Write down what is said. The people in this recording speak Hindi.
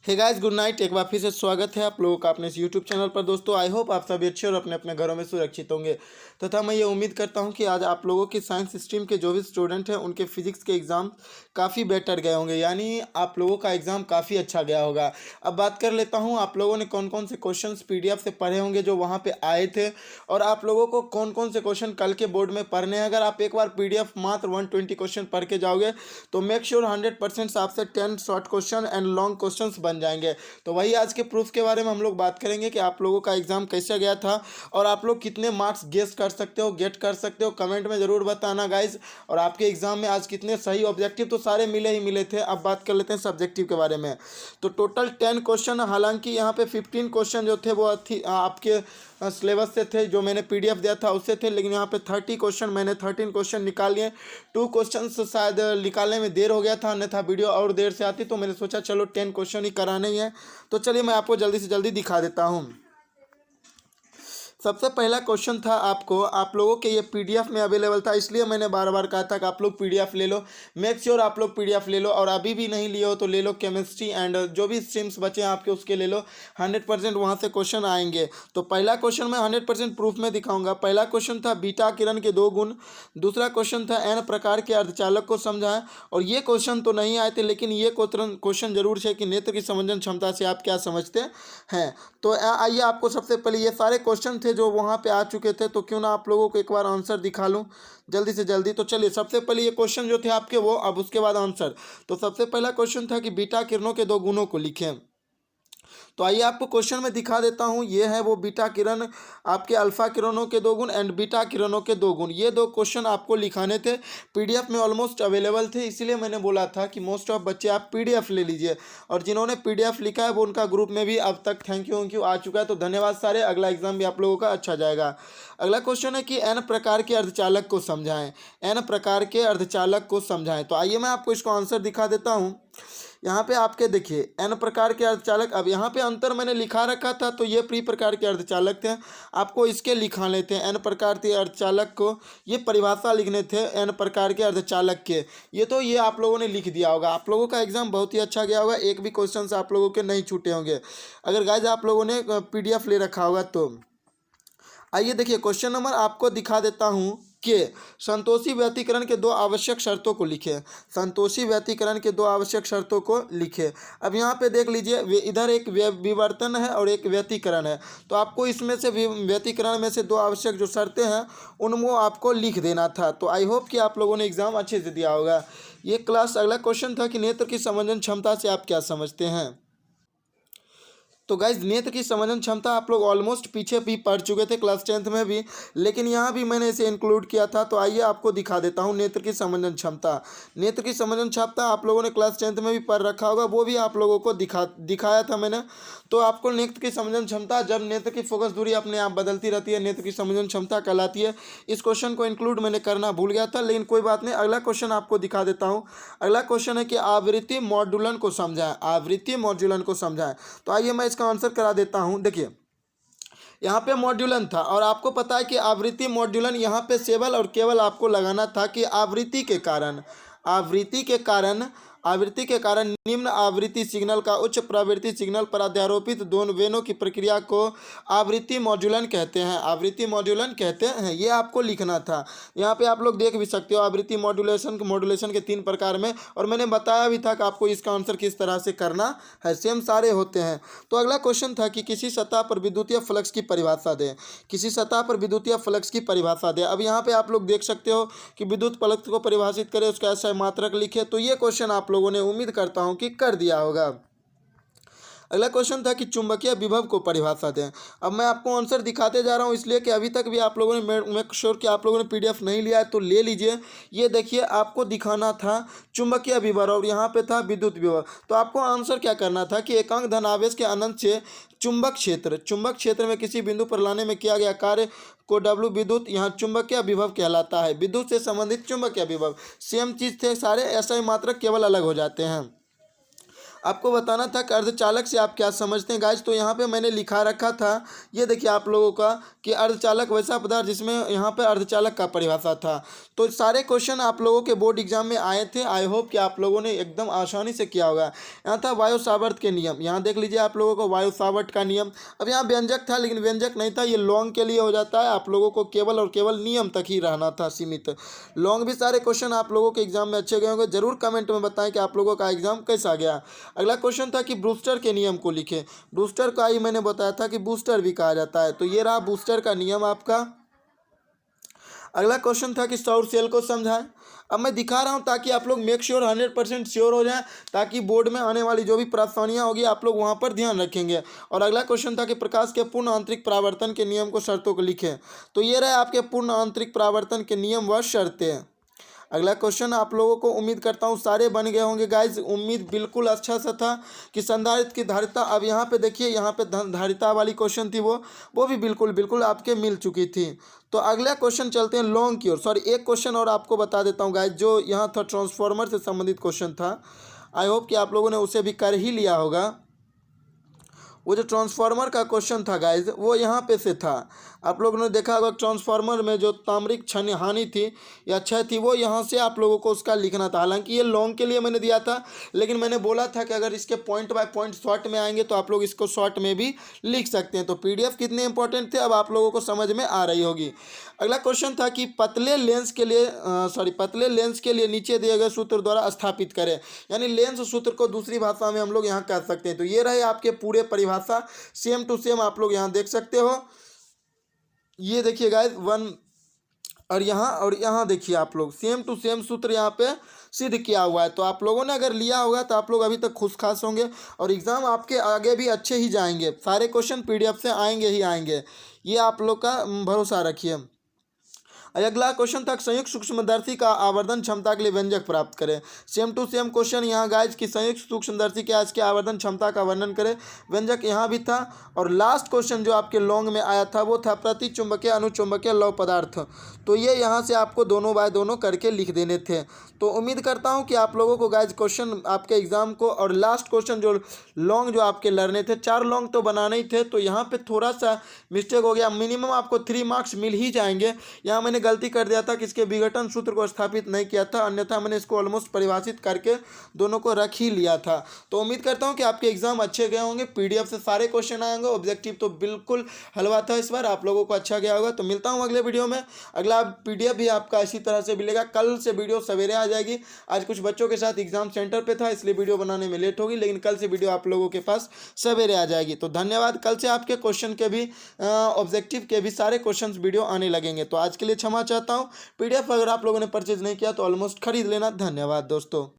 Hey guys, good night. एक बार फिर से स्वागत है आप लोगों का अपने इस यूट्यूब चैनल पर। दोस्तों, आई होप आप सभी अच्छे और अपने अपने घरों में सुरक्षित होंगे तथा मैं ये उम्मीद करता हूं कि आज आप लोगों की साइंस स्ट्रीम के जो भी स्टूडेंट हैं उनके फिजिक्स के एग्ज़ाम काफ़ी बेटर गए होंगे, यानी आप लोगों का एग्ज़ाम काफ़ी अच्छा गया होगा। अब बात कर लेता हूँ आप लोगों ने कौन कौन से क्वेश्चन PDF से पढ़े होंगे जो वहाँ पर आए थे, और आप लोगों को कौन कौन से क्वेश्चन कल के बोर्ड में पढ़ने हैं। अगर आप एक बार PDF मात्र 120 क्वेश्चन पढ़ के जाओगे तो मेक श्योर 100% आपसे 10 short question and long question बन जाएंगे। तो वही आज के प्रूफ के बारे में हम लोग बात करेंगे कि आप लोगों का एग्जाम कैसे गया था और आप लोग कितने मार्क्स गेस कर सकते हो, गेट कर सकते हो। कमेंट में ज़रूर बताना गाइज। और आपके एग्जाम में आज कितने सही ऑब्जेक्टिव तो सारे मिले ही मिले थे। अब बात कर लेते हैं सब्जेक्टिव के बारे में। तो टोटल 10 क्वेश्चन, हालांकि यहाँ पे 15 क्वेश्चन जो थे वो आपके सिलेबस से थे, जो मैंने PDF दिया था उससे थे, लेकिन यहाँ पे 30 क्वेश्चन मैंने 13 क्वेश्चन निकाल लिए। 2 क्वेश्चन शायद निकालने में देर हो गया था, अन्यथा वीडियो और देर से आती, तो मैंने सोचा चलो 10 क्वेश्चन ही कराने ही है। तो चलिए मैं आपको जल्दी से जल्दी दिखा देता हूँ। सबसे पहला क्वेश्चन था आप लोगों के ये PDF में अवेलेबल था, इसलिए मैंने बार बार कहा था कि आप लोग PDF ले लो। मेक श्योर आप लोग PDF ले लो, और अभी भी नहीं लिए हो तो ले लो। केमिस्ट्री एंड जो भी स्ट्रीम्स बचे हैं आपके उसके ले लो। 100% वहाँ से क्वेश्चन आएंगे। तो पहला क्वेश्चन मैं 100% प्रूफ में दिखाऊंगा। पहला क्वेश्चन था बीटा किरण के 2 गुण। दूसरा क्वेश्चन था N प्रकार के अर्धचालक को समझाएं। और ये क्वेश्चन तो नहीं आए थे, लेकिन ये क्वेश्चन जरूर है कि नेत्र की संवेदन क्षमता से आप क्या समझते हैं। तो आइए आपको सबसे पहले, ये सारे क्वेश्चन थे जो वहाँ पे आ चुके थे, तो क्यों ना आप लोगों को एक बार आंसर दिखा लूँ जल्दी से जल्दी। तो चलिए सबसे पहले ये क्वेश्चन जो थे आपके वो, अब उसके बाद आंसर। तो सबसे पहला क्वेश्चन था कि बीटा किरणों के 2 गुणों को लिखें। तो आइए आपको क्वेश्चन में दिखा देता हूँ। ये है वो बीटा किरण, आपके अल्फा किरणों के 2 गुण एंड बीटा किरणों के 2 गुण। ये 2 क्वेश्चन आपको लिखाने थे। PDF में ऑलमोस्ट अवेलेबल थे, इसीलिए मैंने बोला था कि मोस्ट ऑफ बच्चे आप PDF ले लीजिए। और जिन्होंने PDF लिखा है वो उनका ग्रुप में भी अब तक थैंक यू आ चुका है, तो धन्यवाद सारे। अगला एग्जाम भी आप लोगों का अच्छा जाएगा। अगला क्वेश्चन है कि N प्रकार के अर्धचालक को समझाएं। N प्रकार के अर्धचालक को समझाएं। तो आइए मैं आपको इसको आंसर दिखा देता हूँ। यहाँ पे आपके देखिए N प्रकार के अर्धचालक, अब यहाँ पे अंतर मैंने लिखा रखा था, तो ये प्री प्रकार के अर्धचालक थे। आपको इसके लिखा लेते हैं N प्रकार के अर्धचालक को, ये परिभाषा लिखने थे N प्रकार के अर्धचालक के। ये आप लोगों ने लिख दिया होगा। आप लोगों का एग्जाम बहुत ही अच्छा गया होगा, एक भी क्वेश्चन आप लोगों के नहीं छूटे होंगे अगर गाइज आप लोगों ने PDF ले रखा होगा तो। आइए देखिए क्वेश्चन नंबर आपको दिखा देता हूँ कि संतोषी व्यतिकरण के 2 आवश्यक शर्तों को लिखें। संतोषी व्यतिकरण के 2 आवश्यक शर्तों को लिखें। अब यहाँ पे देख लीजिए, इधर एक विवर्तन है और एक व्यतिकरण है। तो आपको इसमें से व्यतिकरण में से 2 आवश्यक जो शर्तें हैं उनको आपको लिख देना था। तो आई होप कि आप लोगों ने एग्जाम अच्छे से दिया होगा ये क्लास। अगला क्वेश्चन था कि नेत्र की संवेदन क्षमता से आप क्या समझते हैं। तो गाइज नेत्र की संवेदन क्षमता आप लोग ऑलमोस्ट पीछे भी पढ़ चुके थे क्लास 10th में भी, लेकिन यहाँ भी मैंने इसे इंक्लूड किया था। तो आइए आपको दिखा देता हूँ नेत्र की संवेदन क्षमता। नेत्र की संवेदन क्षमता आप लोगों ने क्लास 10th में भी पढ़ रखा होगा, वो भी आप लोगों को दिखाया था मैंने। तो आपको नेत्र की संवेदन क्षमता, जब नेत्र की फोकस दूरी अपने आप बदलती रहती है, नेत्र की संवेदन क्षमता कहलाती है। इस क्वेश्चन को इंक्लूड मैंने करना भूल गया था, लेकिन कोई बात नहीं। अगला क्वेश्चन आपको दिखा देता हूँ। अगला क्वेश्चन है कि आवृत्ति मॉड्यूलन को समझाएं। आवृत्ति मॉड्यूलन को समझाएं। तो आइए मैं इसका आंसर करा देता हूं। देखिए यहाँ पे मॉड्यूलन था, और आपको पता है कि आवृत्ति मॉड्यूलन यहाँ पे केवल और केवल आपको लगाना था कि आवृत्ति के कारण निम्न आवृत्ति सिग्नल का उच्च प्रवृत्ति सिग्नल पर अध्यारोपित दोनों की प्रक्रिया को आवृत्ति मॉड्यूलन कहते हैं। आवृत्ति मॉड्यूलन कहते हैं, ये आपको लिखना था। यहाँ पे आप लोग देख भी सकते हो आवृत्ति मॉड्यूलेशन के 3 प्रकार में, और मैंने बताया भी था कि आपको इसका आंसर किस तरह से करना है, सेम सारे होते हैं। तो अगला क्वेश्चन था कि किसी सतह पर विद्युतीय फ्लक्स की परिभाषा दें। किसी सतह पर विद्युतीय फ्लक्स की परिभाषा दें। अब यहाँ पे आप लोग देख सकते हो कि विद्युत फ्लक्स को परिभाषित करें, उसका ऐसा मात्रक लिखे। तो ये क्वेश्चन आप लोगों ने उम्मीद करता हूं कि कर दिया होगा। अगला क्वेश्चन था कि चुंबकीय विभव को परिभाषा दें। अब मैं आपको आंसर दिखाते जा रहा हूं, इसलिए कि अभी तक भी आप लोगों ने, मेक श्योर कि आप लोगों ने PDF नहीं लिया है तो ले लीजिए। ये देखिए आपको दिखाना था चुंबकीय विभव और यहाँ पे था विद्युत विभव। तो आपको आंसर क्या करना था कि एकांक धनावेश के अनंत से चुंबक क्षेत्र में किसी बिंदु पर लाने में किया गया कार्य को W विद्युत, यहाँ चुंबकीय विभव कहलाता है। विद्युत से संबंधित चुंबकीय विभव, सेम चीज़ थे सारे, ऐसा ही मात्रक केवल अलग हो जाते हैं। आपको बताना था कि अर्धचालक से आप क्या समझते हैं गाइज। तो यहाँ पे मैंने लिखा रखा था, ये देखिए आप लोगों का, कि अर्धचालक वैसा पदार्थ जिसमें यहाँ पे अर्धचालक का परिभाषा था। तो सारे क्वेश्चन आप लोगों के बोर्ड एग्जाम में आए थे। आई होप कि आप लोगों ने एकदम आसानी से किया होगा। यहाँ था वायु सावर्त के नियम, यहाँ देख लीजिए आप लोगों को वायु सावर्त का नियम। अब यहाँ व्यंजक था लेकिन व्यंजक नहीं था, ये लॉन्ग के लिए हो जाता है। आप लोगों को केवल और केवल नियम तक ही रहना था सीमित। लॉन्ग भी सारे क्वेश्चन आप लोगों के एग्जाम में अच्छे गए होंगे। जरूर कमेंट में बताएं कि आप लोगों का एग्जाम कैसा गया। अगला क्वेश्चन था कि ब्रूस्टर के नियम को लिखें। ब्रूस्टर का ही मैंने बताया था कि बूस्टर भी कहा जाता है, तो ये रहा बूस्टर का नियम आपका। अगला क्वेश्चन था कि सौर सेल को समझाएं। अब मैं दिखा रहा हूं ताकि आप लोग मेक श्योर 100% श्योर हो जाएं, ताकि बोर्ड में आने वाली जो भी परेशानियां होगी आप लोग वहां पर ध्यान रखेंगे। और अगला क्वेश्चन था कि प्रकाश के पूर्ण आंतरिक परावर्तन के नियम को शर्तों को लिखें। तो ये रहे आपके पूर्ण आंतरिक परावर्तन के नियम व शर्तें। अगला क्वेश्चन आप लोगों को उम्मीद करता हूँ सारे बन गए होंगे गाइज। उम्मीद बिल्कुल अच्छा सा था कि संधारित्र की धारिता। अब यहाँ पे देखिए, यहाँ पे धारिता वाली क्वेश्चन थी, वो भी बिल्कुल बिल्कुल आपके मिल चुकी थी। तो अगला क्वेश्चन चलते हैं लॉन्ग की ओर। सॉरी, एक क्वेश्चन और आपको बता देता हूँ गाइज, जो यहाँ था ट्रांसफॉर्मर से संबंधित क्वेश्चन था। आई होप कि आप लोगों ने उसे भी कर ही लिया होगा। वो जो ट्रांसफार्मर का क्वेश्चन था गाइज, वो यहाँ पे से था। आप लोगों ने देखा होगा ट्रांसफार्मर में जो ताम्रिक क्षण हानि थी या क्षय थी, वो यहाँ से आप लोगों को उसका लिखना था। हालांकि ये लॉन्ग के लिए मैंने दिया था, लेकिन मैंने बोला था कि अगर इसके पॉइंट बाय पॉइंट शॉर्ट में आएंगे तो आप लोग इसको शॉर्ट में भी लिख सकते हैं। तो पीडीएफ कितने इंपॉर्टेंट थे अब आप लोगों को समझ में आ रही होगी। अगला क्वेश्चन था कि पतले लेंस के लिए नीचे दिए गए सूत्र द्वारा स्थापित करें। यानी लेंस सूत्र को दूसरी भाषा में हम लोग यहाँ कह सकते हैं। तो ये रहे आपके पूरे परिभाषा, सेम टू सेम आप लोग यहाँ देख सकते हो। ये देखिए गाइस, वन और यहाँ देखिए आप लोग सेम टू सेम सूत्र यहाँ पे सिद्ध किया हुआ है। तो आप लोगों ने अगर लिया होगा तो आप लोग अभी तक खुश खास होंगे और एग्ज़ाम आपके आगे भी अच्छे ही जाएंगे। सारे क्वेश्चन पीडीएफ से आएंगे ही आएंगे, ये आप लोग का भरोसा रखिए। अगला क्वेश्चन था संयुक्त सूक्ष्मदर्शी का आवर्धन क्षमता के लिए व्यंजक प्राप्त करें। सेम टू सेम क्वेश्चन यहाँ गाइज की संयुक्त सूक्ष्मदर्शी के आज के आवर्धन क्षमता का वर्णन करें, व्यंजक यहाँ भी था। और लास्ट क्वेश्चन जो आपके लॉन्ग में आया था वो था प्रति चुंबकीय अनुचुंबकीय लौह पदार्थ। तो ये यहाँ से आपको दोनों बाय दोनों करके लिख देने थे। तो उम्मीद करता हूँ कि आप लोगों को गाइज क्वेश्चन आपके एग्जाम को, और लास्ट क्वेश्चन जो लॉन्ग जो आपके लड़ने थे, 4 लॉन्ग तो बनाने ही थे, तो यहाँ पे थोड़ा सा मिस्टेक हो गया। मिनिमम आपको 3 मार्क्स मिल ही जाएंगे। यहाँ मैंने गलती कर दिया था कि इसके विघटन सूत्र को स्थापित नहीं किया था, अन्यथा मैंने इसको ऑलमोस्ट परिभाषित करके दोनों को रख ही लिया था। तो उम्मीद करता हूँ कि आपके एग्जाम अच्छे गए होंगे। पीडीएफ से सारे क्वेश्चन आएंगे, ऑब्जेक्टिव तो बिल्कुल हलवा था इस बार, आप लोगों को अच्छा गया होगा। तो मिलता हूँ अगले वीडियो में। अगला पीडीएफ भी आपका इसी तरह से मिलेगा। कल से वीडियो सवेरे आ जाएगी। आज कुछ बच्चों के साथ एग्जाम सेंटर पे था, इसलिए वीडियो बनाने में लेट होगी, लेकिन कल से वीडियो आप लोगों के पास सवेरे आ जाएगी। तो धन्यवाद। कल से आपके क्वेश्चन के भी ऑब्जेक्टिव के भी सारे क्वेश्चन वीडियो आने लगेंगे। तो आज के लिए क्षमा चाहता हूँ। पीडीएफ अगर आप लोगों ने परचेज नहीं किया तो ऑलमोस्ट खरीद लेना। धन्यवाद दोस्तों।